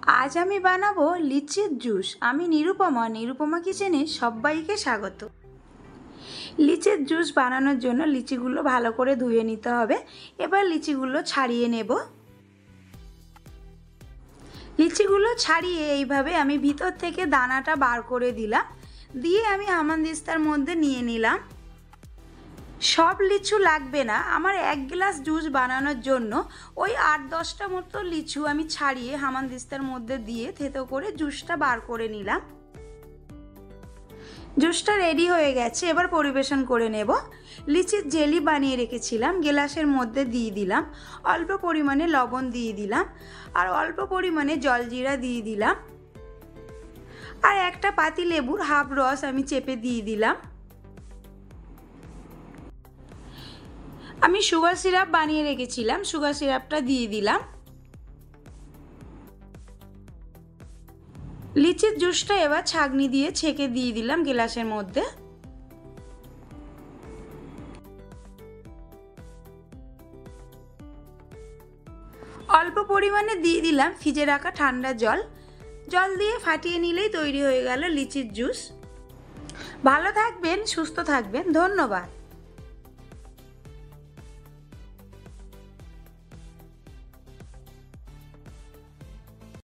আজ আমি বানাবো লিচির জুস। আমি নিরুপমা কিচেনে সবাইকে স্বাগত। লিচির জুস বানানোর জন্য লিচিগুলো ভালো করে ধুয়ে নিতে হবে। এবার লিচিগুলো ছাড়িয়ে নেব। লিচিগুলো ছাড়িয়ে এইভাবে আমি ভিতর থেকে দানাটা বার করে দিলাম, দিয়ে আমি হামানদিস্তার মধ্যে নিয়ে নিলাম। সব লিচু লাগবে না, আমার 1 গ্লাস জুস বানানোর জন্য ওই 8-10টা মতো লিচু আমি ছাড়িয়ে হামানদিস্তার মধ্যে দিয়ে থেতো করে জুসটা বার করে নিলাম। জুসটা রেডি হয়ে গেছে, এবার পরিবেশন করে নেব। লিচির জেলি বানিয়ে রেখেছিলাম, গ্লাসের মধ্যে দিয়ে দিলাম। অল্প পরিমাণে লবণ দিয়ে দিলাম, আর অল্প পরিমাণে জলজিরা দিয়ে দিলাম, আর একটা পাতি লেবুর হাফ রস আমি চেপে দিয়ে দিলাম। আমি সুগার সিরাপ বানিয়ে রেখেছিলাম, সুগার সিরাপটা দিয়ে দিলাম। লিচির জুসটা এবার ছাঁকনি দিয়ে ছেঁকে দিয়ে দিলাম গ্লাসের মধ্যে। অল্প পরিমাণে দিয়ে দিলাম ফ্রিজে রাখা ঠান্ডা জল। জল দিয়ে ফাটিয়ে নিলেই তৈরি হয়ে গেল লিচির জুস। ভালো থাকবেন, সুস্থ থাকবেন, ধন্যবাদ।